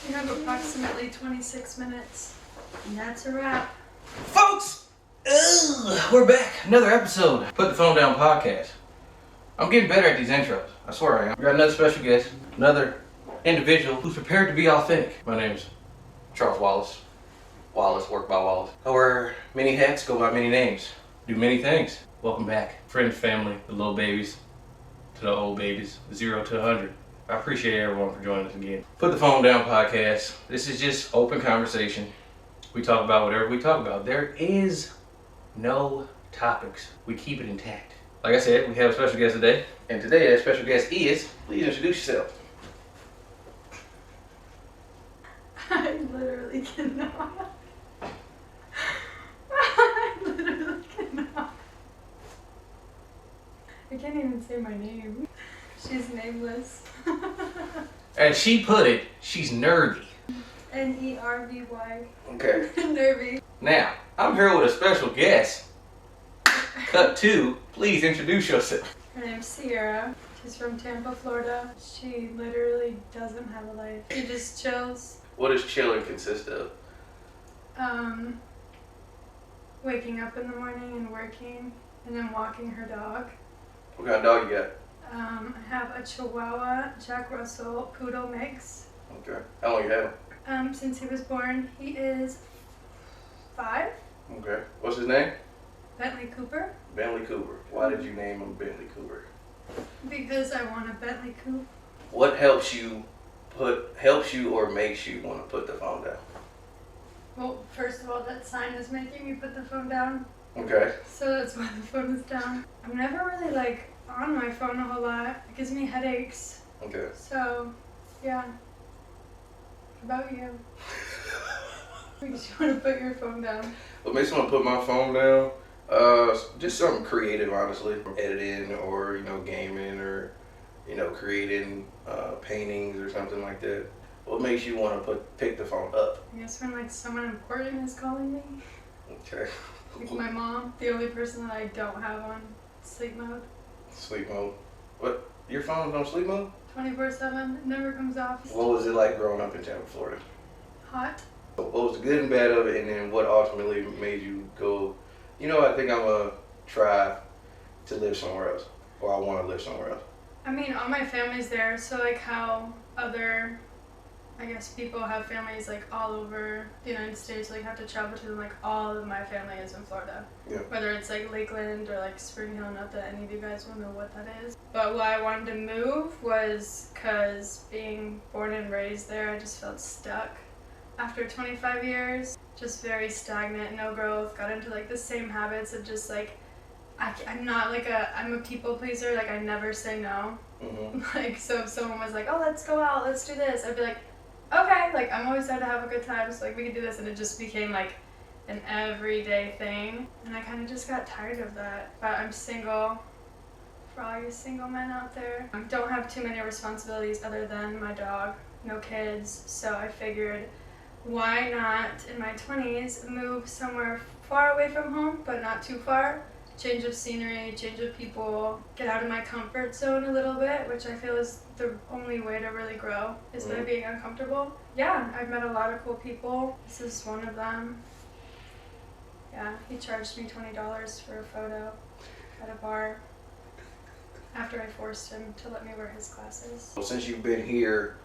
We have approximately 26 minutes, and that's a wrap. Folks, we're back. Another episode. Put the Phone Down podcast. I'm getting better at these intros. I swear I am. We got another special guest, another individual who's prepared to be authentic. My name's Charles Wallace. Wallace, work by Wallace. I wear many hats, go by many names, do many things. Welcome back. Friends, family, the little babies, to the old babies, 0 to 100. I appreciate everyone for joining us again. Put the Phone Down podcast. This is just open conversation. We talk about whatever we talk about. There is no topics. We keep it intact. Like I said, we have a special guest today. And today that special guest is, please introduce yourself. I literally cannot. I literally cannot. I can't even say my name. She's nameless. As she put it, she's nervy. N-E-R-V-Y. Okay. Nervy. Now, I'm here with a special guest. Cut 2, please introduce yourself. Her name's CIARA. She's from Tampa, Florida. She literally doesn't have a life. She just chills. What does chilling consist of? Waking up in the morning and working, and then walking her dog. What kind of dog you got? I have a Chihuahua Jack Russell Poodle mix. Okay. How long you have him? Since he was born, he is 5. Okay. What's his name? Bentley Cooper. Bentley Cooper. Why did you name him Bentley Cooper? Because I want a Bentley Coupe. What helps you or makes you want to put the phone down? Well, first of all, that sign is making me put the phone down. Okay. So that's why the phone is down. I'm never really on my phone a whole lot. It gives me headaches. Okay. So, yeah. How about you? Makes you want to put your phone down? What makes me want to put my phone down? Just something creative, honestly. Editing or, gaming or, creating paintings or something like that. What makes you want to pick the phone up? I guess when someone important is calling me. Okay. Like my mom, the only person that I don't have on sleep mode. Sleep mode. What? Your phone's on sleep mode? 24/7. It never comes off. What was it like growing up in Tampa, Florida? Hot. What was the good and bad of it, and then what ultimately made you go, I think I'm going to try to live somewhere else, or I want to live somewhere else? I mean, all my family's there, so how other, I guess, people have families all over the United States, have to travel to them, all of my family is in Florida. Yeah. Whether it's Lakeland or Spring Hill, not that any of you guys will know what that is. But why I wanted to move was because being born and raised there, I just felt stuck. After 25 years, just very stagnant, no growth, got into the same habits of just I'm not I'm a people pleaser, I never say no. Mm-hmm. So if someone was oh, let's go out, let's do this, I'd be okay, I'm always there to have a good time, so we could do this, and it just became an everyday thing, and I kind of just got tired of that. But I'm single. For all you single men out there, I don't have too many responsibilities other than my dog, no kids, so I figured why not in my 20s move somewhere far away from home but not too far. Change of scenery, change of people, get out of my comfort zone a little bit, which I feel is the only way to really grow, is by being uncomfortable. Yeah, I've met a lot of cool people. This is one of them. Yeah, he charged me $20 for a photo at a bar after I forced him to let me wear his glasses. Well, since you've been here,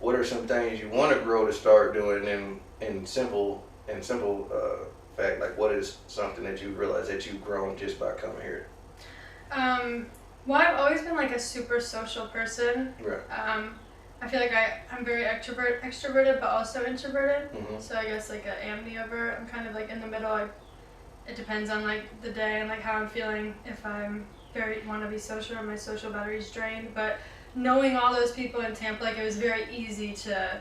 what are some things you want to grow to start doing in simple fact, what is something that you realize that you've grown just by coming here? Well, I've always been a super social person. Right. I feel I'm very extroverted but also introverted. Mm-hmm. So I guess an ambivert. I'm kind of in the middle. It depends on the day and how I'm feeling. If I'm want to be social or my social battery's drained. But knowing all those people in Tampa, it was very easy to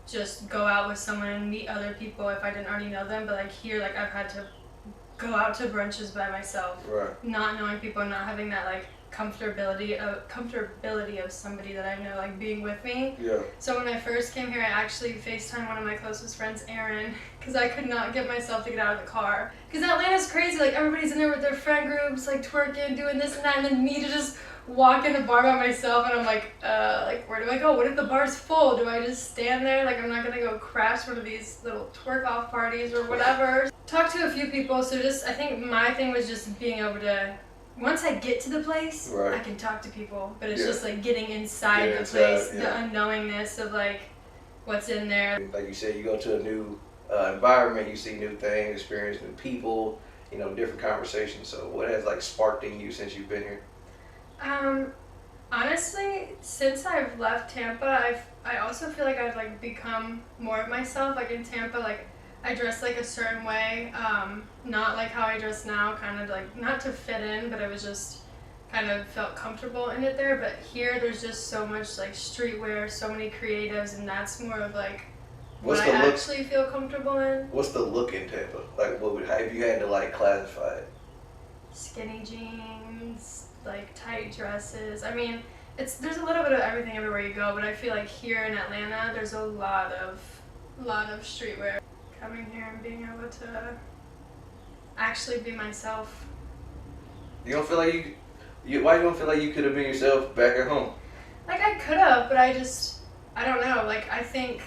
just go out with someone and meet other people if I didn't already know them. But here, I've had to go out to brunches by myself, right, not knowing people, not having that comfortability of somebody that I know being with me. Yeah. So when I first came here, I actually FaceTimed one of my closest friends, Erin, because I could not get myself to get out of the car. Because Atlanta's crazy, everybody's in there with their friend groups, twerking, doing this and that, and then me to just walk in a bar by myself and I'm like, where do I go? What if the bar's full? Do I just stand there? Like, I'm not gonna go crash one of these little twerk off parties or whatever. Talked to a few people, so I think my thing was just being able to, once I get to the place, I can talk to people, but it's just like getting inside the place, the unknowingness of like what's in there. Like you said, you go to a new environment, you see new things, experience new people, you know, different conversations. So what has like sparked in you since you've been here? Honestly, since I've left Tampa, I also feel like I've like become more of myself. Like in Tampa, like I dress like a certain way, not like how I dress now, kind of like not to fit in, but I was just kind of felt comfortable in it there. But here, there's just so much like streetwear, so many creatives, and that's more of like what I actually feel comfortable in. What's the look in Tampa? Like, how if you had to like classify it? Skinny jeans, like tight dresses. I mean, there's a little bit of everything everywhere you go, but I feel like here in Atlanta, there's a lot of streetwear. Coming here and being able to actually be myself. You don't feel like why you don't feel like you could have been yourself back at home? Like I could have, but I don't know. Like I think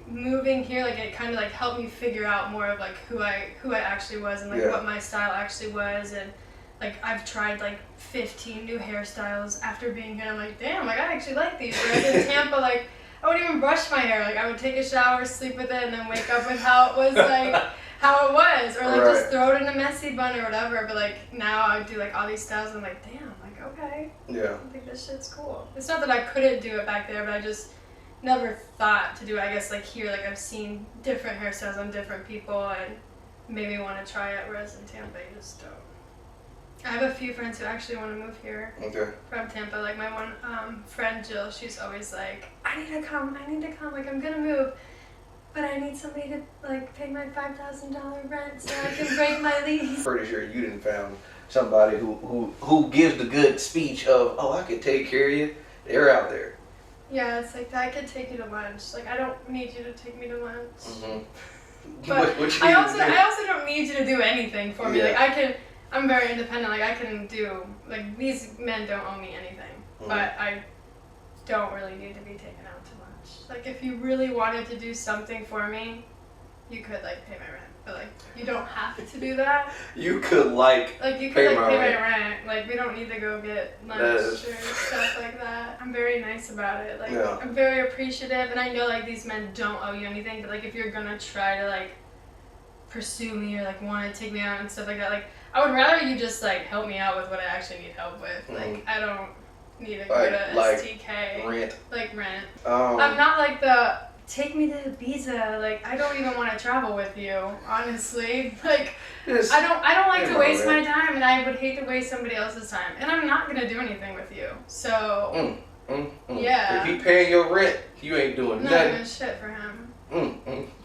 moving here, like it kind of like helped me figure out more of like who I actually was and like what my style actually was. And like I've tried like 15 new hairstyles after being here. I'm like, damn, like I actually like these. Whereas in Tampa, like I wouldn't even brush my hair. Like I would take a shower, sleep with it, and then wake up with how it was like how it was, or like just throw it in a messy bun or whatever. But like now I do like all these styles, and I'm like, damn, like okay, I think this shit's cool. It's not that I couldn't do it back there, but I just never thought to do it. I guess like here, like I've seen different hairstyles on different people, and made me want to try it. Whereas in Tampa, you just don't. I have a few friends who actually want to move here from Tampa. Like my one friend Jill, she's always like, I need to come, like I'm gonna move, but I need somebody to like pay my $5,000 rent so I can break my lease. Pretty sure you didn't found somebody who gives the good speech of, oh, I could take care of you. They're out there. Yeah, it's like I could take you to lunch. Like I don't need you to take me to lunch. Mm-hmm. But I also don't need you to do anything for me. Like I'm very independent. Like I can do, like these men don't owe me anything, but I don't really need to be taken out to lunch. Like if you really wanted to do something for me, you could like pay my rent, but like you don't have to do that. You could pay my rent. Like we don't need to go get lunch or stuff like that. I'm very nice about it. Like I'm very appreciative, and I know like these men don't owe you anything, but like if you're gonna try to like pursue me or like want to take me out and stuff like that, like I would rather you just like help me out with what I actually need help with. Like I don't need to go to STK. Rent. Like rent. I'm not like the take me to Ibiza. Like I don't even want to travel with you, honestly. Like I don't like to waste my time, and I would hate to waste somebody else's time. And I'm not gonna do anything with you. So yeah. If he paying your rent, you ain't doing nothing. Not doing shit for him.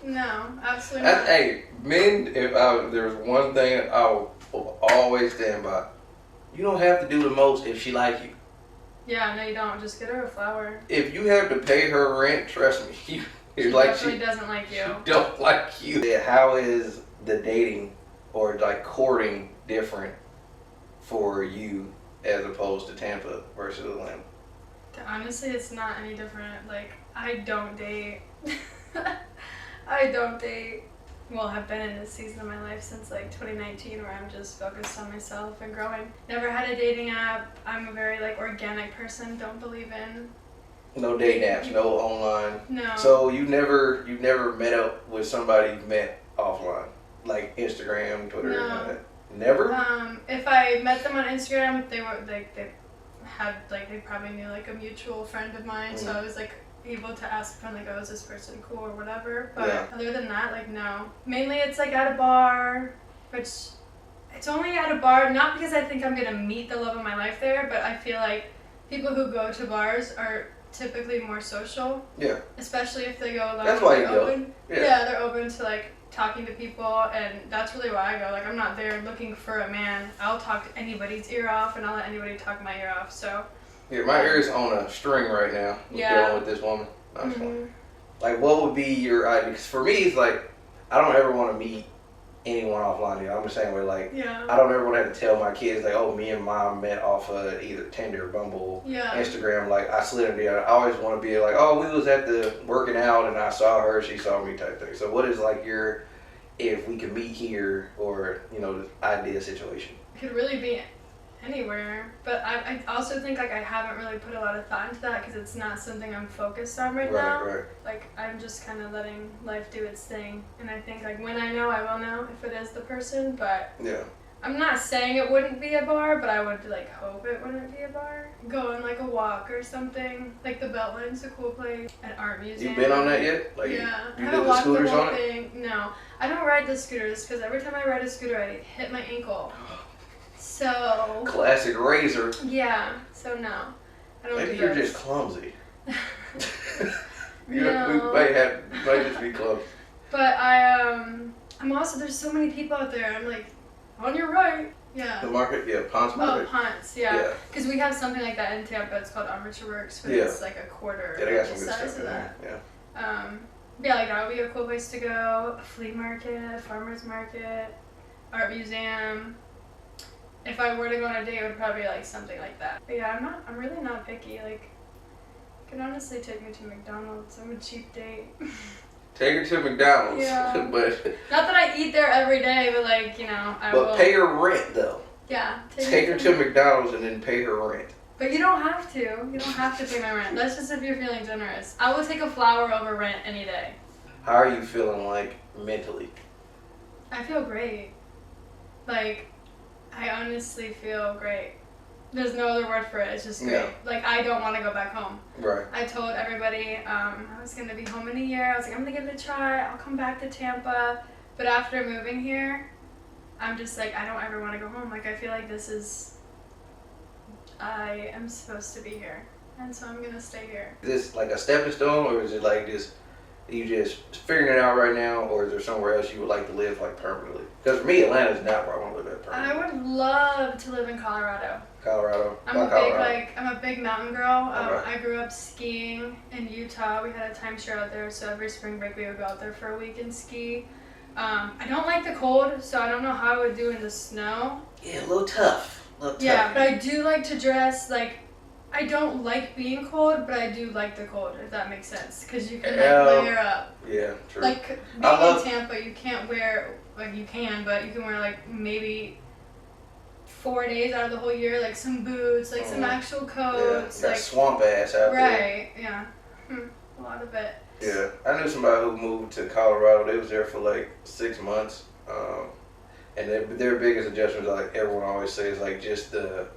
No, absolutely not. Hey, men, if there's one thing I will always stand by, you don't have to do the most if she like you. Yeah, no, you don't. Just get her a flower. If you have to pay her rent, trust me, she doesn't like you. She don't like you. How is the dating or like courting different for you as opposed to Tampa versus Atlanta? Honestly, it's not any different. Like I don't date. Well, I've been in this season of my life since like 2019 where I'm just focused on myself and growing. Never had a dating app. I'm a very like organic person. Don't believe in no dating apps, no online. No. So you never met up with somebody you met offline, like Instagram, Twitter, and all that. Never. If I met them on Instagram, they probably knew like a mutual friend of mine, so I was like able to ask a friend like, oh, is this person cool or whatever, but other than that, like no. Mainly it's like at a bar, which it's only at a bar, not because I think I'm gonna meet the love of my life there, but I feel like people who go to bars are typically more social. Yeah. Especially if they go alone. That's why you go. Yeah, they're open to like talking to people, and that's really why I go. Like I'm not there looking for a man. I'll talk anybody's ear off, and I'll let anybody talk my ear off, so. Yeah, my ear is on a string right now. Dealing with this woman. Like, what would be your idea? Because for me, it's like, I don't ever want to meet anyone offline. I'm the same way. Like, Yeah. I don't ever want to have to tell my kids, like, oh, me and mom met off of either Tinder, Bumble, Yeah. Instagram. Like, I slid into it. I always want to be like, oh, we was at the working out and I saw her, she saw me type thing. So what is like your, if we could meet here, or, you know, the idea situation? It could really be anywhere, but I also think like I haven't really put a lot of thought into that because it's not something I'm focused on right now. Right. Like I'm just kind of letting life do its thing, and I think like when I know, I will know if it is the person. But Yeah. I'm not saying it wouldn't be a bar, but I would like hope it wouldn't be a bar. Go on like a walk or something. Like the Beltline's a cool place. An art museum. You been on that yet? Like, yeah. You I did haven't the walked scooters the whole on it? thing. No, I don't ride the scooters because every time I ride a scooter, I hit my ankle. So. Classic razor. Yeah. So no, I don't. Maybe do you're those. just clumsy. No. We might just be clumsy. But I'm also, there's so many people out there. I'm like, on your right. Yeah. The market, yeah, Ponce Oh, Market. Ponce, yeah. Because we have something like that in Tampa. It's called Armature Works, but it's like a quarter Yeah, they got of some the good size stuff of in that. there. Yeah. Yeah, like that would be a cool place to go. A flea market, a farmer's market, art museum. If I were to go on a date, it would probably be like something like that. But yeah, I'm really not picky. Like, you could honestly take me to McDonald's. I'm a cheap date. Take her to McDonald's. Yeah. but Not that I eat there every day, but like, you know, I will. but pay her rent though. Yeah. Take her to McDonald's and then pay her rent. But you don't have to. You don't have to pay my rent. That's just if you're feeling generous. I will take a flower over rent any day. How are you feeling like mentally? I feel great. Like, I honestly feel great. There's no other word for it. It's just great. Yeah. Like, I don't want to go back home. Right. I told everybody I was going to be home in a year. I was like, I'm going to give it a try. I'll come back to Tampa. But after moving here, I'm just like, I don't ever want to go home. Like, I feel like I am supposed to be here. And so I'm going to stay here. Is this like a stepping stone, or is it like just you just figuring it out right now, or is there somewhere else you would like to live like permanently? Because for me, Atlanta's not where I want to live at permanently. I would love to live in Colorado. Colorado. I'm a big mountain girl. Okay. I grew up skiing in Utah. We had a timeshare out there, so every spring break we would go out there for a week and ski. I don't like the cold, so I don't know how I would do in the snow. Yeah, a little tough. Yeah, but I do like to dress like. I don't like being cold, but I do like the cold, if that makes sense, because you can like layer up. Yeah, true. Like being in Tampa, you can't wear like you can, but you can wear like maybe 4 days out of the whole year, like some boots, like some actual coats, got like swamp ass out there. right, yeah, a lot of it. Yeah, I knew somebody who moved to Colorado. They was there for like 6 months, and their biggest adjustment, like everyone always says, like just the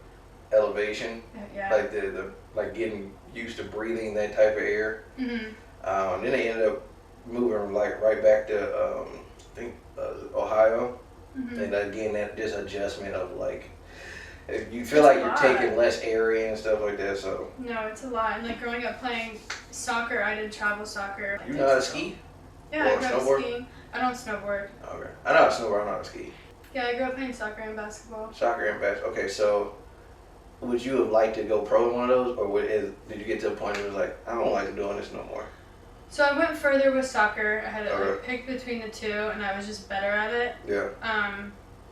elevation, Yeah. like the like getting used to breathing that type of air. Mhm. Then they ended up moving like right back to I think Ohio, Mhm. and again that just adjustment of like you feel It's like a you're lot. taking less air in and stuff like that. So No, it's a lot. And like growing up playing soccer, I did travel soccer. you know how to ski? Yeah, I Or grew up snowboard? skiing. I don't snowboard. Okay, I know how to snowboard. I know how to ski. Yeah, I grew up playing soccer and basketball. Soccer and basketball. Okay, so would you have liked to go pro in one of those, or did you get to a point where it was like, I don't like doing this no more? So I went further with soccer. I had to like Okay. pick between the two, and I was just better at it. Yeah.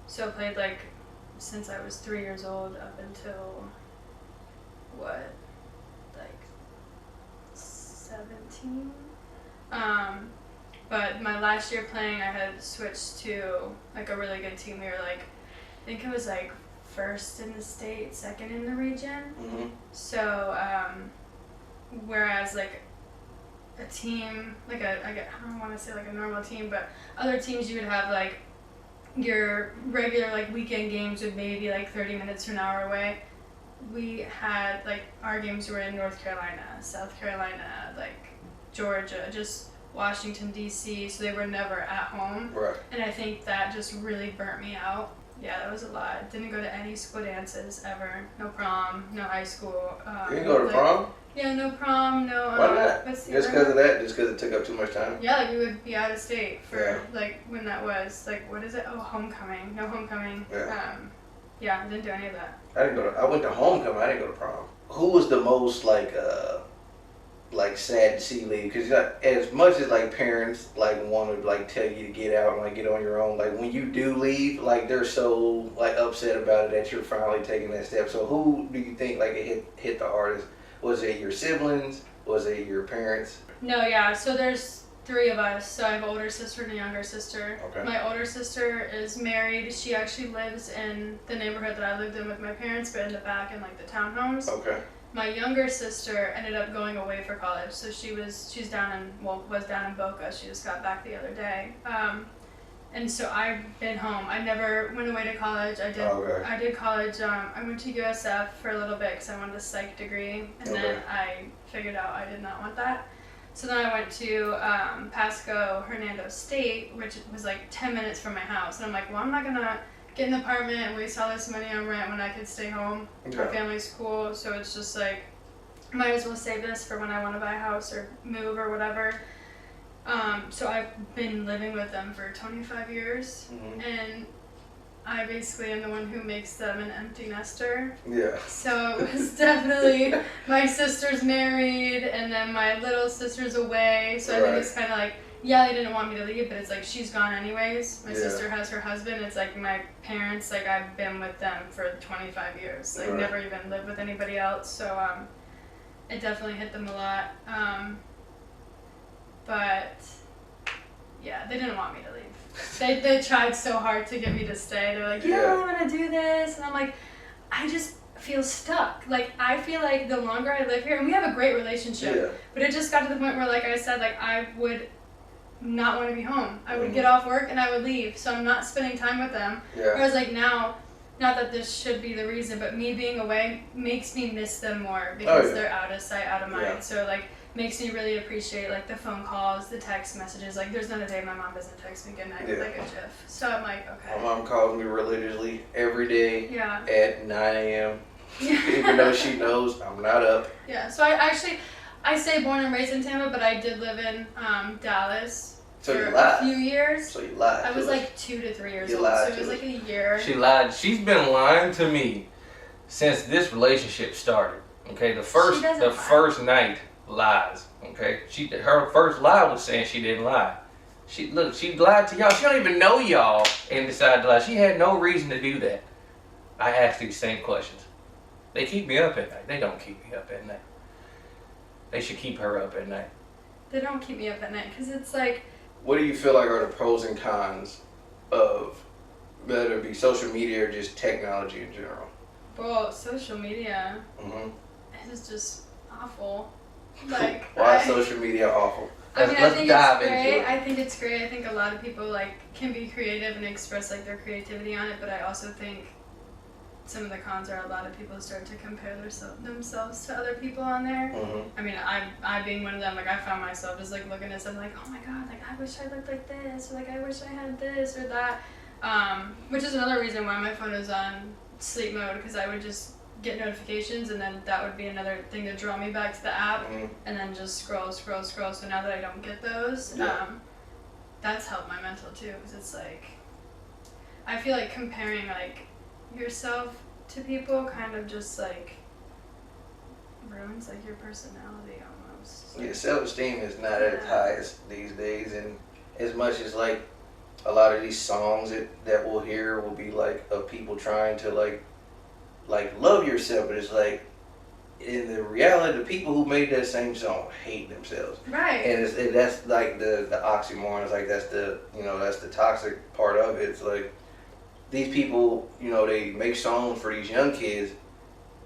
So I played like since I was 3 years old up until what, like 17. But my last year playing, I had switched to like a really good team. We were like, I think it was like first in the state, second in the region. Mm-hmm. So whereas like a team, like I don't want to say like a normal team, but other teams you would have like your regular like weekend games would maybe be like 30 minutes to an hour away. We had like our games were in North Carolina, South Carolina, like Georgia, just Washington D.C. So they were never at home. Right. And I think that just really burnt me out. Yeah, that was a lot. Didn't go to any school dances ever. No prom, no high school. You didn't go to prom? Yeah, no prom, no. Why not? Just because of that? Just because it took up too much time? Yeah, like we would be out of state for Yeah. like when that was like what is it? Oh, homecoming. No homecoming. Yeah. Yeah, I didn't do any of that. I went to homecoming. I didn't go to prom. Who was the most like like sad to see you leave? Because as much as like parents like want to like tell you to get out and like get on your own, like when you do leave, like they're so like upset about it that you're finally taking that step. So who do you think like it hit the hardest? Was it your siblings? Was it your parents? No, yeah. So there's 3 of us. So I have an older sister and a younger sister. Okay. My older sister is married. She actually lives in the neighborhood that I lived in with my parents, but in the back in like the townhomes. Okay. My younger sister ended up going away for college. So was down in Boca. She just got back the other day. And so I've been home. I never went away to college. I did college. I went to USF for a little bit because I wanted a psych degree, and then I figured out I did not want that. So then I went to Pasco Hernando State, which was like 10 minutes from my house. And I'm like, well, I'm not gonna get an apartment and waste all this money on rent when I could stay home. My family's cool, so it's just like, might as well save this for when I want to buy a house or move or whatever. So I've been living with them for 25 years, and I basically am the one who makes them an empty nester. Yeah. So it was definitely, my sister's married, and then my little sister's away, so I think it's kind of like, yeah, they didn't want me to leave, but it's like, she's gone anyways. My sister has her husband. It's like my parents, like I've been with them for 25 years, like never even lived with anybody else, so it definitely hit them a lot. But yeah, they didn't want me to leave. They tried so hard to get me to stay. They're like, yeah, I'm gonna do this, and I'm like, I just feel stuck. Like I feel like the longer I live here, and we have a great relationship, but it just got to the point where, like I said, like I would not want to be home. I would get off work and I would leave, so I'm not spending time with them. Whereas like now, not that this should be the reason, but me being away makes me miss them more because they're out of sight, out of mind. So like makes me really appreciate like the phone calls, the text messages. Like there's not a day my mom doesn't text me good night with like a gif. So I'm like, okay. My mom calls me religiously every day at 9 a.m. even though she knows I'm not up. Yeah, so I say born and raised in Tampa, but I did live in Dallas for a few years. So you lied. I was like 2 to 3 years old, so it was like a year. She lied. She's been lying to me since this relationship started. Okay, the first night lies. Okay, her first lie was saying she didn't lie. She lied to y'all. She don't even know y'all and decided to lie. She had no reason to do that. I asked these same questions. They keep me up at night. They don't keep me up at night. They should keep her up at night. They don't keep me up at night because it's like. What do you feel like are the pros and cons of whether it be social media or just technology in general? Well, social media is just awful. Like why is social media awful? I mean, I think it's great. I think it's great. I think a lot of people like can be creative and express like their creativity on it, but I also think some of the cons are a lot of people start to compare themselves to other people on there. I mean, I being one of them, like I found myself just like looking at something like, oh my god, like I wish I looked like this, or like I wish I had this or that. Which is another reason why my phone is on sleep mode, because I would just get notifications and then that would be another thing to draw me back to the app and then just scroll. So now that I don't get those, that's helped my mental too, because it's like, I feel like comparing like yourself to people kind of just like ruins like your personality almost. Yeah, self-esteem is not at its highest these days, and as much as like a lot of these songs that we'll hear will be like of people trying to like love yourself, but it's like in the reality the people who made that same song hate themselves. Right. And that's like the oxymoron. It's like that's the toxic part of it. It's like these people, they make songs for these young kids,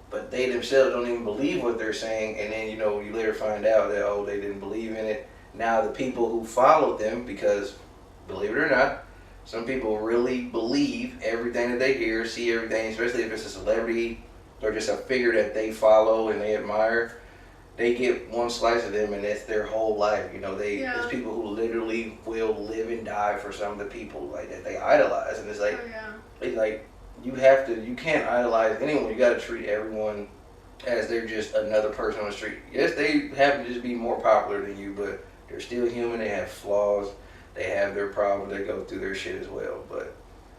but they themselves don't even believe what they're saying, and then you later find out that they didn't believe in it. Now the people who followed them, because believe it or not, some people really believe everything that they hear, see everything, especially if it's a celebrity or just a figure that they follow and they admire. They get one slice of them and that's their whole life. There's people who literally will live and die for some of the people like that they idolize, and it's like, it's like you can't idolize anyone. You got to treat everyone as they're just another person on the street. Yes, they happen to just be more popular than you, but they're still human. They have flaws. They have their problems. They go through their shit as well. But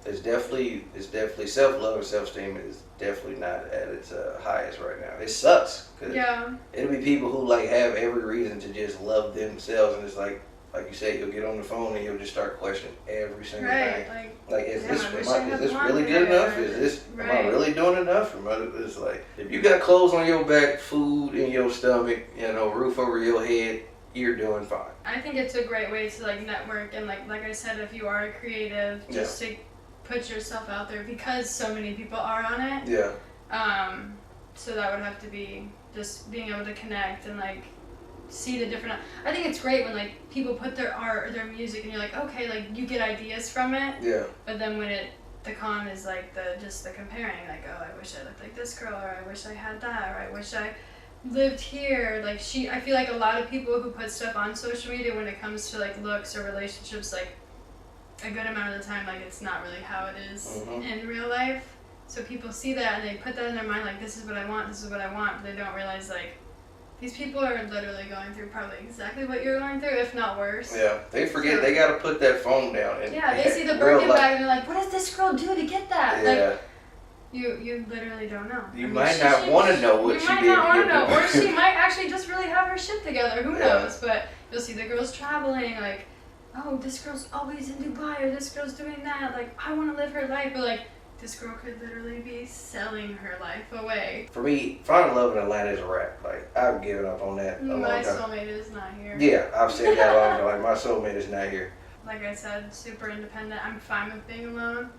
it's definitely self-love and self-esteem is definitely not at its highest right now. It sucks because it'll be people who like have every reason to just love themselves, and it's like you said, you'll get on the phone and you'll just start questioning every single thing. Like is this really good enough? Am I really doing enough? It's like if you got clothes on your back, food in your stomach, you know, roof over your head, you're doing fine. I think it's a great way to like network and like I said, if you are a creative, just to put yourself out there because so many people are on it. Yeah. So that would have to be just being able to connect and like see the different. I think it's great when like people put their art or their music and you're like, okay, like you get ideas from it. Yeah. But then when the con is like the comparing, like, oh, I wish I looked like this girl, or I wish I had that, or I wish I lived here. Like I feel like a lot of people who put stuff on social media when it comes to like looks or relationships, like a good amount of the time, like it's not really how it is in real life. So people see that and they put that in their mind, like this is what I want, but they don't realize like these people are literally going through probably exactly what you're going through, if not worse. Yeah, they forget they gotta put that phone down. And they see the Birkin bag and they're like, what does this girl do to get that? Yeah. Like, you literally don't know. You might not want to know what she did. You might not want to know, or she might actually just really have her shit together. Who knows? But you'll see the girls traveling, like, oh, this girl's always in Dubai, or this girl's doing that. Like, I want to live her life, but like, this girl could literally be selling her life away. For me, finding love in Atlanta is a wrap. Like, I've given up on that a long time. My soulmate is not here. Yeah, I've said that a long time. Like, my soulmate is not here. Like I said, super independent. I'm fine with being alone.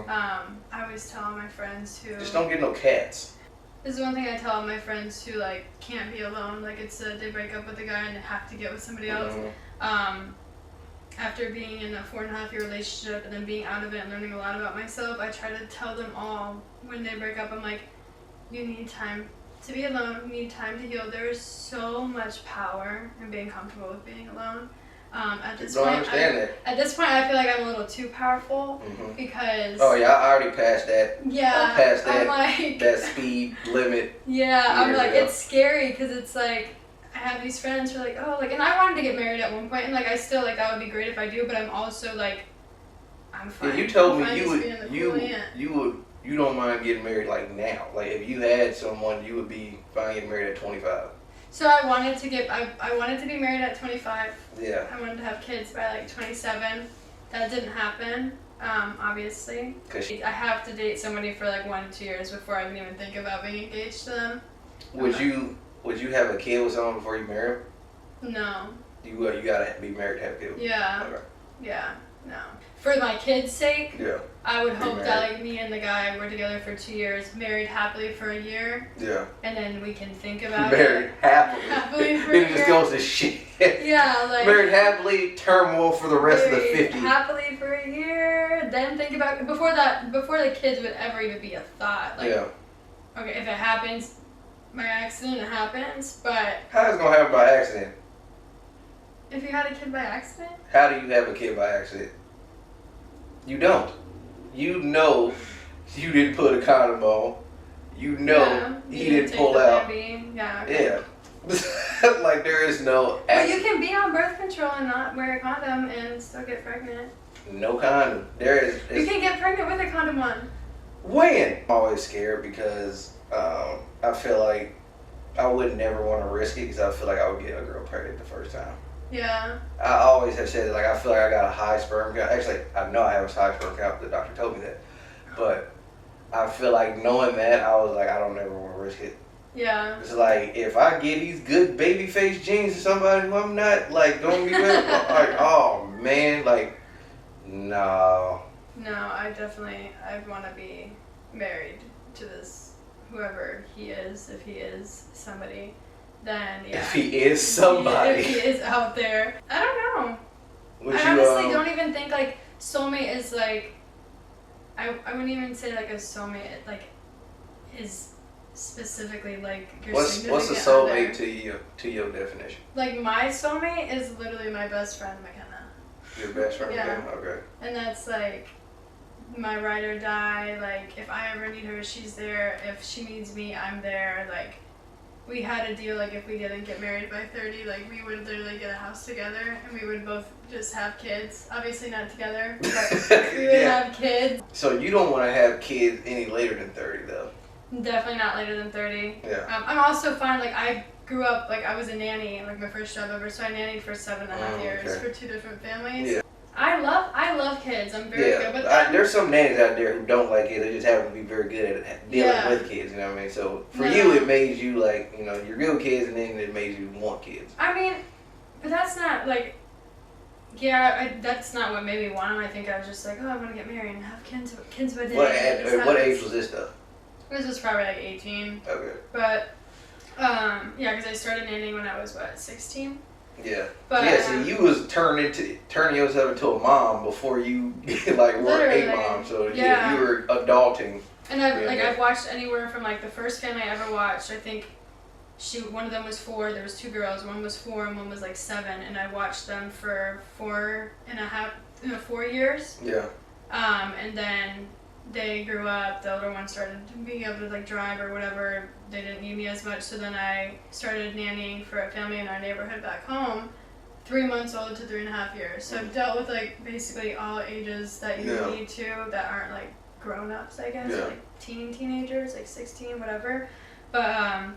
I always tell all my friends who... Just don't get no cats. This is one thing I tell all my friends who, like, can't be alone. Like, it's they break up with a guy and they have to get with somebody else. After being in a 4.5-year relationship and then being out of it and learning a lot about myself, I try to tell them all when they break up, I'm like, you need time to be alone, you need time to heal. There is so much power in being comfortable with being alone. At this point, I feel like I'm a little too powerful because... Oh yeah, I already passed that. Yeah, I'm past that, I'm like, that speed limit. Yeah, I'm like, it's scary because it's like, I have these friends who are like, oh, like, and I wanted to get married at one point, and like, I still, like, that would be great if I do, but I'm also like, I'm fine. Yeah, you told me you don't mind getting married like now. Like, if you had someone, you would be fine getting married at 25. So I wanted to be married at 25. Yeah. I wanted to have kids by like 27. That didn't happen, obviously. I have to date somebody for like 1 to 2 years before I can even think about being engaged to them. Would you have a kid with someone before you marry them? No. You gotta be married to have kids. Yeah. Okay. Yeah. No. For my kids' sake. Yeah. I would hope that like me and the guy were together for 2 years, married happily for a year. Yeah. And then we can think about married happily. Happily for a year. It just goes to shit. Yeah, like married happily, turmoil for the rest of the 50. Happily for a year, then think about before the kids would ever even be a thought. Like, okay, if it happens by accident, it happens, but how's it gonna happen by accident? If you had a kid by accident? How do you have a kid by accident? You don't. You know you didn't put a condom on. You know he didn't pull out. Baby. Yeah. Okay. Yeah. Like there is no accident. But you can be on birth control and not wear a condom and still get pregnant. No condom. You can get pregnant with a condom on. When? I'm always scared because I feel like I would never want to risk it because I feel like I would get a girl pregnant the first time. Yeah. I always have said that, like, I feel like I got a high sperm count. Actually, I know I have a high sperm count. The doctor told me that. But I feel like knowing that, I was like, I don't ever want to risk it. Yeah. It's like, if I get these good baby face genes to somebody who I'm not, like, don't be with, like, oh, man, like, no. No, I want to be married to this, whoever he is, if he is somebody. Then, yeah. If he is somebody. If he is out there. I don't know. I honestly don't even think, like, soulmate is, like, I wouldn't even say, like, a soulmate, like, is specifically, like, your What's a soulmate to your definition? Like, my soulmate is literally my best friend, McKenna. Your best friend, yeah. McKenna? Okay. And that's, like, my ride or die. Like, if I ever need her, she's there. If she needs me, I'm there. Like, we had a deal, like, if we didn't get married by 30, like, we would literally get a house together, and we would both just have kids. Obviously not together, but we would have kids. So you don't want to have kids any later than 30, though? Definitely not later than 30. Yeah. I'm also fine, like, I grew up, like, I was a nanny, like, my first job ever, so I nannied for 7.5 years for 2 different families. Yeah. I love kids. I'm very good with them. There's some nannies out there who don't like kids. They just happen to be very good at dealing with kids. You know what I mean? So for you, it made you like, you know, you're good with kids, and then it made you want kids. I mean, but that's not like, that's not what made me want them. I think I was just like, oh, I want to get married and have kids by day. What age was this stuff? This was probably like 18. Okay. But because I started nannying when I was 16. Yeah. But so you was turning yourself into a mom before you like were a mom. So you were adulting. And I've watched anywhere from like the first family I ever watched. I think one of them was 4. There was 2 girls. One was 4 and one was like 7. And I watched them for 4 years. Yeah. And then they grew up. The older one started being able to like drive or whatever. They didn't need me as much, so then I started nannying for a family in our neighborhood back home, 3 months old to 3.5 years. So I've dealt with like basically all ages that you need to, that aren't like grown-ups, I guess, like teenagers, like 16, whatever. But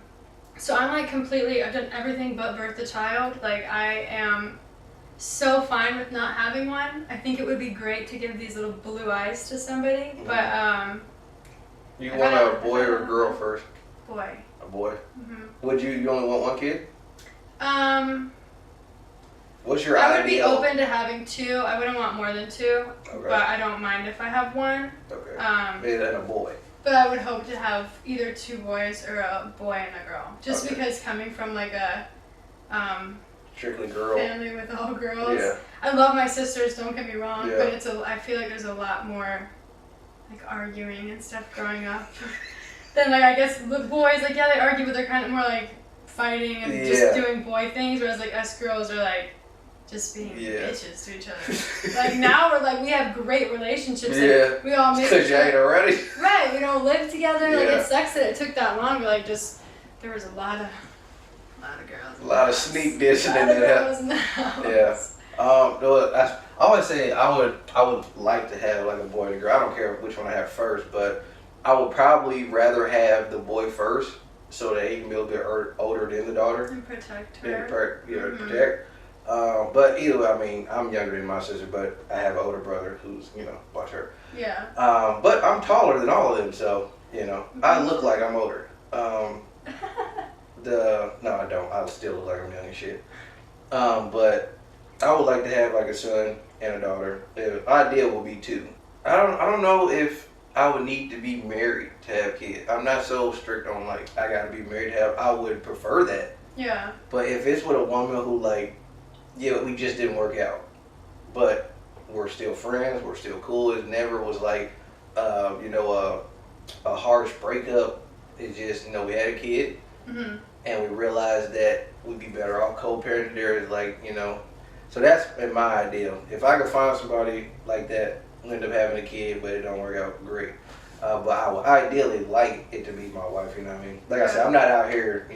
so I'm like I've done everything but birth a child. Like I am so fine with not having one. I think it would be great to give these little blue eyes to somebody, but you want a boy or a girl first? Boy. A boy. Mm-hmm. Would you only want one kid? What's your I ideal? would be open to having 2. I wouldn't want more than 2, but I don't mind if I have 1. Okay. And a boy. But I would hope to have either 2 boys or a boy and a girl. Just because coming from like a strictly girl family with all girls. Yeah. I love my sisters, don't get me wrong, Yeah. but I feel like there's a lot more like arguing and stuff growing up. Then like I guess the boys, like they argue, but they're kind of more like fighting and just doing boy things, whereas like us girls are like just being bitches to each other. Like now we're like, we have great relationships. Like, we all make because you ain't already. Right, we don't live together. Like it sucks that it took that long, but like just there was a lot of girls. A lot of sneak dissing in there. Yeah. I always say I would like to have like a boy and a girl. I don't care which one I have first, but I would probably rather have the boy first, so that he can be a little bit older than the daughter. And protect her. Protect. But either way, I mean, I'm younger than my sister, but I have an older brother who's, watch her. Yeah. But I'm taller than all of them, so, I look like I'm older. No, I don't. I still look like I'm young and shit. But I would like to have like a son and a daughter. The ideal would be 2. I don't know if I would need to be married to have kids. I'm not so strict on like I gotta be married to have. I would prefer that. Yeah. But if it's with a woman who like, we just didn't work out, but we're still friends, we're still cool. It never was like, a harsh breakup. It's just we had a kid, and we realized that we'd be better off co-parenting. There is like so that's in my ideal. If I could find somebody like that. End up having a kid, but it don't work out great. But I would ideally like it to be my wife. You know what I mean? Like I said, I'm not out here,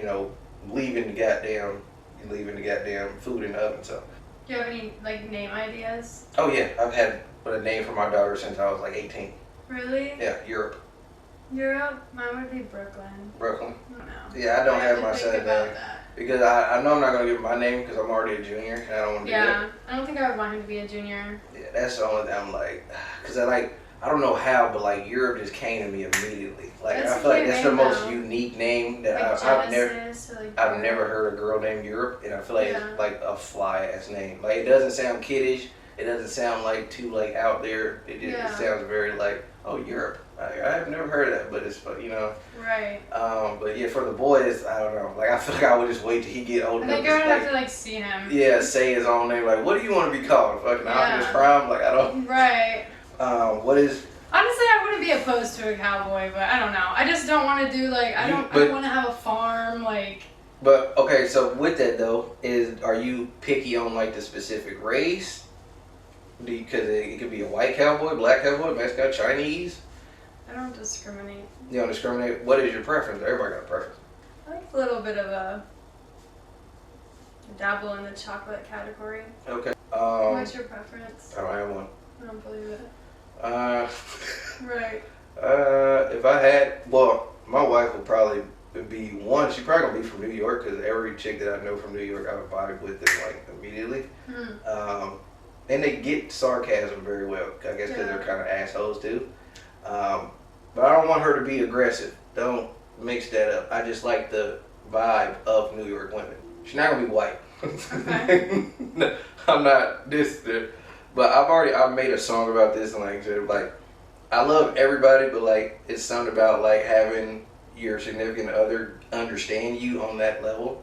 leaving the goddamn food in the oven. So. Do you have any like name ideas? Oh yeah, I've had a name for my daughter since I was like 18. Really? Yeah, Europe. Europe? Mine would be Brooklyn. Brooklyn? I don't know. Yeah, I don't have my son's name. Because I know I'm not going to give him my name because I'm already a junior and I don't want to do that. Yeah, I don't think I would want him to be a junior. Yeah, that's the only thing I'm like, because I don't know how, but like Europe just came to me immediately. Like I feel like that's the most unique name that like I've never heard a girl named Europe, and I feel like it's like a fly ass name. Like it doesn't sound kiddish, it doesn't sound like too like out there. It sounds very like Europe. I've never heard of that, but it's Right. But yeah, for the boys, I don't know. Like I feel like I would just wait till he get old enough. I think I would have to like see him. Yeah, say his own name. Like, what do you want to be called? Fucking Optimus Prime? Like I don't. Right. What is? Honestly, I wouldn't be opposed to a cowboy, but I don't know. I just don't want to do like I don't want to have a farm like. But okay, so with that though, are you picky on like the specific race? Because it could be a white cowboy, black cowboy, Mexican, Chinese. I don't discriminate. You don't discriminate. What is your preference? Everybody got a preference. I like a little bit of a dabble in the chocolate category. Okay. What's your preference? I don't have one. I don't believe it. Right. If I had, well, my wife would probably be one. She probably gonna be from New York because every chick that I know from New York, I would vibe with them like immediately. And they get sarcasm very well. I guess because they're kind of assholes too. But I don't want her to be aggressive. Don't mix that up. I just like the vibe of New York women. She's not gonna be white. Okay. No, I'm not this, but I've made a song about this and like I love everybody, but like it's something about like having your significant other understand you on that level.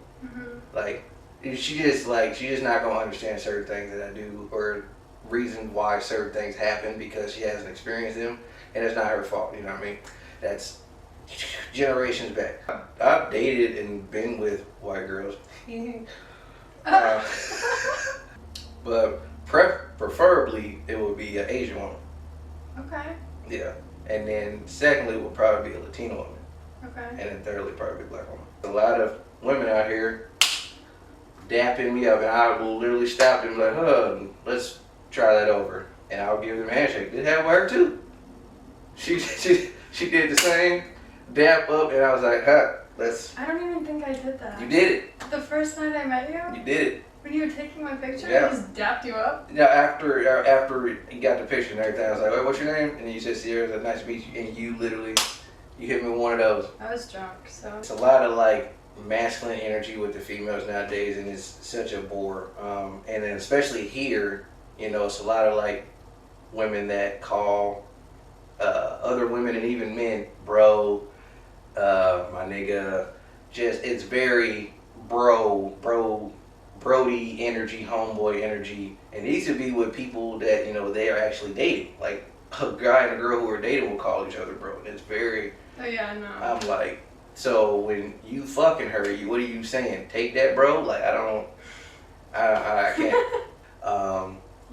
Like she's just not gonna understand certain things that I do or reason why certain things happen because she hasn't experienced them, and it's not her fault. You know what I mean? That's generations back. I've dated and been with white girls. But preferably it would be an Asian woman. Okay. Yeah. And then secondly would probably be a Latino woman. Okay. And then thirdly probably a black woman. A lot of women out here dapping me up and I will literally stop them like, let's try that over. And I'll give them a handshake. Did that work too? She did the same dap up and I was like, let's. I don't even think I did that. You did it. The first night I met you? You did it. When you were taking my picture, Yeah. I just dapped you up? Yeah, after you got the picture and everything, I was like, wait, what's your name? And then you said Sierra, it's nice to meet you. And you literally, you hit me with one of those. I was drunk, so. It's a lot of like masculine energy with the females nowadays, and it's such a bore. And then especially here, you know, it's a lot of like women that call other women and even men, bro, my nigga. Just, it's very Brody energy, homeboy energy, and it needs to be with people that, you know, they are actually dating. Like a guy and a girl who are dating will call each other bro. And it's very. Oh yeah, no. I'm like, so when you fucking her, what are you saying? Take that, bro? Like I can't.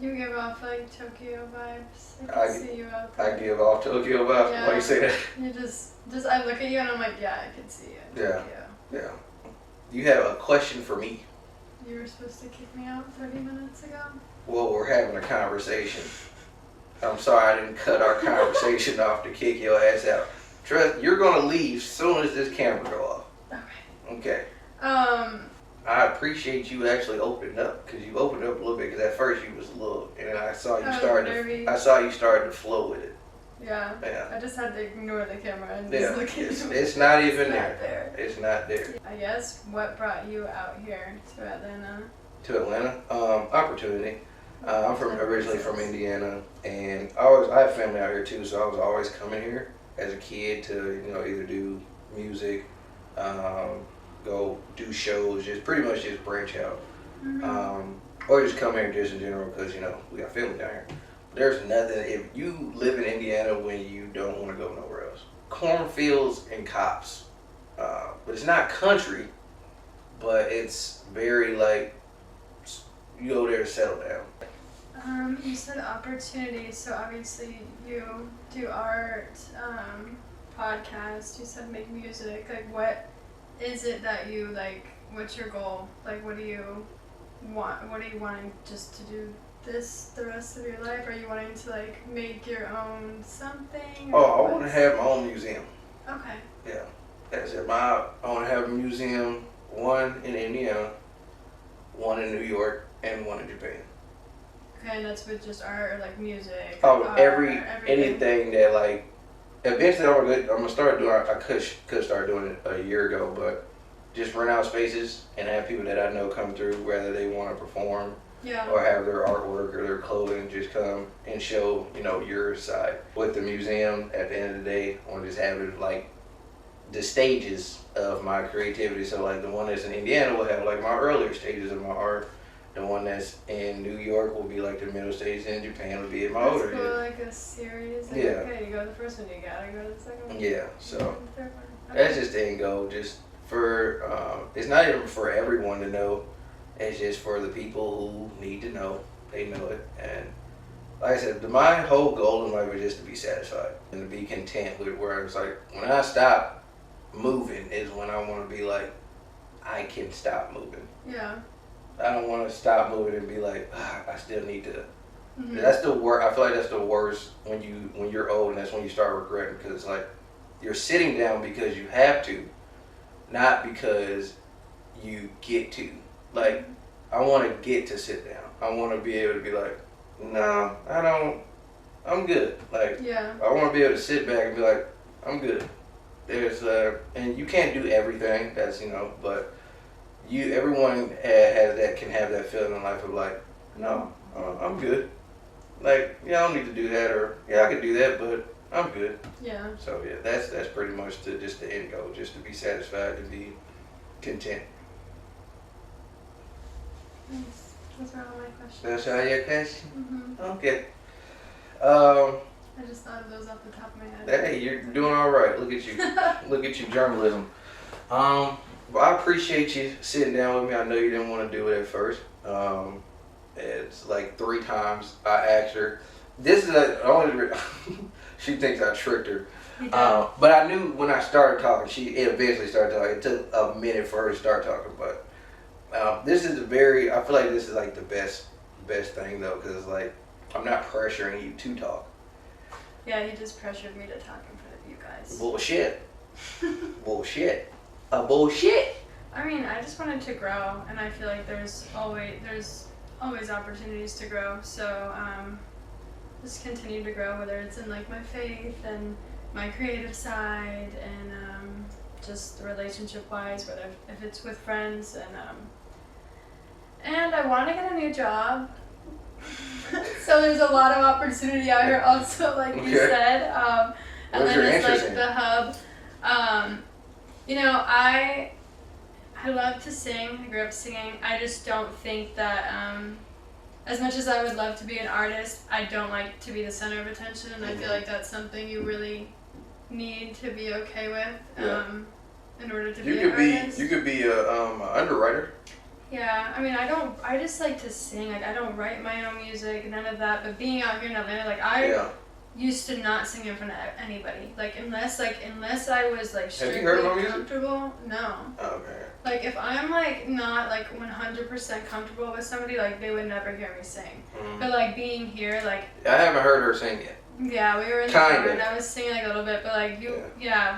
You give off like Tokyo vibes. I can see you out I there. give off Tokyo vibes. Yeah. Why you say that? You just I look at you and I'm like, yeah, I can see it. Yeah. Yeah. You have a question for me. You were supposed to kick me out 30 minutes ago? Well, we're having a conversation. I'm sorry I didn't cut our conversation off to kick your ass out. Trust, you're gonna leave as soon as this camera go off. Okay. Okay. I appreciate you actually opening up because you opened up a little bit because at first you was a little, and then I saw you started to flow with it. Yeah. Yeah. I just had to ignore the camera and just look at you. It's not even there. It's not there. I guess what brought you out here to Atlanta? To Atlanta, opportunity. I'm originally from Indiana, and I have family out here too, so I was always coming here as a kid to, you know, either do music, go do shows, just pretty much just branch out, or just come here just in general because, you know, we got family down here. There's nothing, if you live in Indiana when you don't want to go nowhere else. Cornfields and cops, but it's not country, but it's very like, you go there to settle down. You said opportunity, so obviously you do art, podcast, you said make music. Like, what is it that you, like, what's your goal? Like, what do you want? What are you wanting just to do this the rest of your life? Are you wanting to, like, make your own something? Oh, I want to have my own museum. Okay. Yeah. That's it. I want to have a museum, one in Indiana, one in New York, and one in Japan. Okay, and that's with just art or like music? Oh, art, everything that, like, eventually I'm gonna start doing. I could start doing it a year ago, but just rent out spaces and have people that I know come through, whether they want to perform or have their artwork or their clothing, just come and show, you know, your side. With the museum, at the end of the day, I want to just have it like the stages of my creativity. So like the one that's in Indiana will have like my earlier stages of my art. The one that's in New York will be like the middle stages, and Japan will be at my older years. Like a series. Like, yeah. Okay, you go to the first one, you gotta go to the second one. Yeah, so the third one. Okay. that's just the end goal. Just for it's not even for everyone to know. It's just for the people who need to know. They know it, and like I said, my whole goal in life is just to be satisfied and to be content with where it's like when I stop, moving is when I want to be like, I can stop moving. Yeah. I don't want to stop moving and be like, I still need to. Mm-hmm. That's the worst. I feel like that's the worst when you're old, and that's when you start regretting, because it's like you're sitting down because you have to, not because you get to. Like, I want to get to sit down. I want to be able to be like, no, I don't. I'm good. Like, yeah. I want to be able to sit back and be like, I'm good. There's and you can't do everything. That's but everyone has that, can have that feeling in life of like, no, I'm good. Like, yeah, I don't need to do that, or yeah, I could do that, but I'm good. Yeah. So yeah, that's pretty much just the end goal, just to be satisfied and be content. Nice. Those are all my questions. That's all your question? Mm-hmm. Okay. I just thought of those off the top of my head. Hey, you're doing all right. Look at you. Look at you, journalism. Well, I appreciate you sitting down with me. I know you didn't want to do it at first. It's like 3 times I asked her. This is she thinks I tricked her. But I knew when I started talking, she eventually started talking. It took a minute for her to start talking, but this is I feel like this is like the best thing though, because like I'm not pressuring you to talk. Yeah, he just pressured me to talk in front of you guys. Bullshit. Bullshit. Bullshit. I mean, I just wanted to grow, and I feel like there's always opportunities to grow. So just continue to grow, whether it's in like my faith and my creative side, and just relationship-wise, whether if it's with friends, and I want to get a new job. So there's a lot of opportunity out here also, like you said. And then it's like the hub. I love to sing. I grew up singing. I just don't think that as much as I would love to be an artist, I don't like to be the center of attention, and I feel like that's something you really need to be okay with in order to be an artist. You could be a underwriter. Yeah, I mean, I just like to sing. Like, I don't write my own music, none of that. But being out here in Atlanta, like, I used to not sing in front of anybody. Like, unless I was, like, strictly comfortable. No. Oh, okay. Like, if I'm, like, not, like, 100% comfortable with somebody, like, they would never hear me sing. Mm-hmm. But, like, being here, like... I haven't heard her sing yet. Yeah, we were in the car, and I was singing, like, a little bit. But, like,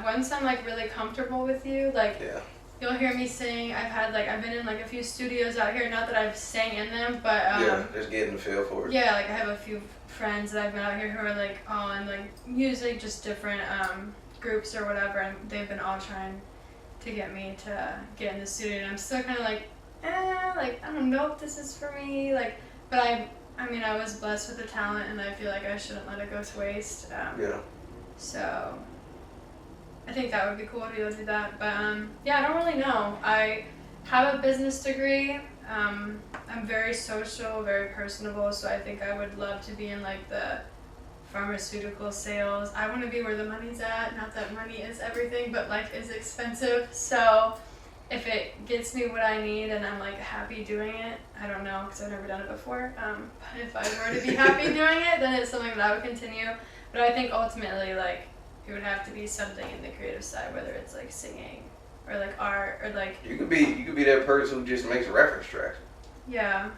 once I'm, like, really comfortable with you, like... Yeah. You'll hear me sing. I've been in like a few studios out here. Not that I've sang in them, but just getting the feel for it. Yeah, like I have a few friends that I've been out here who are like all in like music, just different groups or whatever, and they've been all trying to get me to get in the studio. And I'm still kind of like, like I don't know if this is for me. Like, but I mean, I was blessed with the talent, and I feel like I shouldn't let it go to waste. So. I think that would be cool to be able to do that, but I don't really know. I have a business degree. I'm very social, very personable, so I think I would love to be in like the pharmaceutical sales. I want to be where the money's at. Not that money is everything, but life is expensive. So if it gets me what I need and I'm like happy doing it, I don't know because I've never done it before. But if I were to be happy doing it, then it's something that I would continue. But I think ultimately like. It would have to be something in the creative side, whether it's like singing or like art or like. You could be that person who just makes reference tracks. Yeah.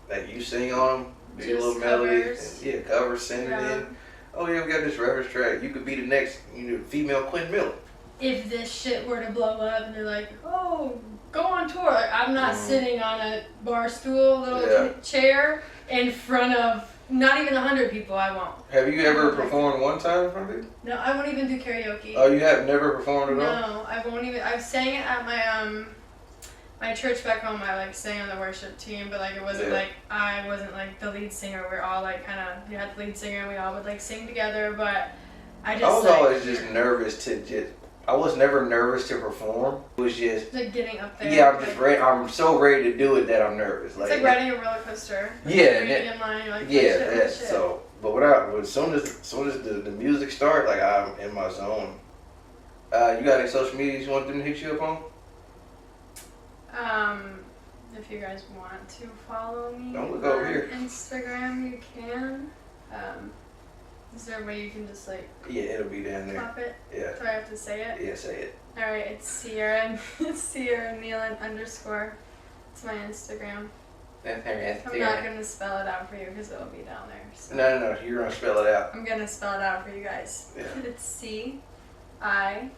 Like you sing on them, do a little melodies, covers, send it in. Oh yeah, we got this reference track. You could be the next, female Quinn Miller. If this shit were to blow up and they're like, oh, go on tour. Like, I'm not sitting on a bar stool, little chair in front of. Not even 100 people, I won't. Have you ever performed one time in front of people? No, I won't even do karaoke. Oh, you have never performed at all? No, I won't even. I sang it at my my church back home. I like sang on the worship team, but like it wasn't like I wasn't like the lead singer. We're all like kind of you had the lead singer, and we all would like sing together. But I was always just nervous to just. I was never nervous to perform. It was just like getting up there. Yeah, I'm just ready. I'm so ready to do it that I'm nervous. It's like riding a roller coaster. Yeah, in line, you're like, that's so. But as soon as the music start, like I'm in my zone. You got any social medias you want them to hit you up on? If you guys want to follow me don't look over here. Instagram, you can. Is there a way you can just like Yeah, it'll be down there. pop it? Yeah. Do I have to say it? Yeah, say it. Alright, it's Sierra, Sierra Nealon _ It's my Instagram. I'm not gonna spell it out for you because it'll be down there. So. No, you're gonna spell it out. I'm gonna spell it out for you guys. Yeah. It's CIARA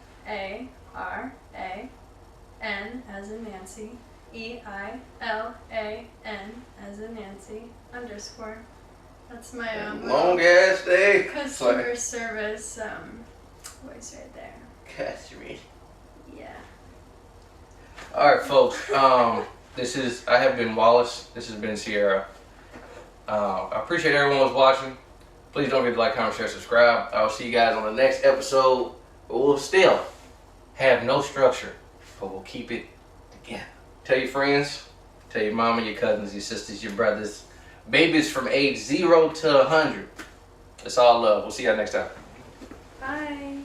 N as in Nancy, EILAN as in Nancy _ That's my Long ass day. customer service voice right there. Customer. Yeah. Alright, folks. I have been Wallace. This has been Sierra. I appreciate everyone who's watching. Please don't forget to like, comment, share, subscribe. I will see you guys on the next episode. We'll still have no structure, but we'll keep it together. Tell your friends, tell your mama, your cousins, your sisters, your brothers, babies from age 0 to 100. It's all love. We'll see y'all next time. Bye.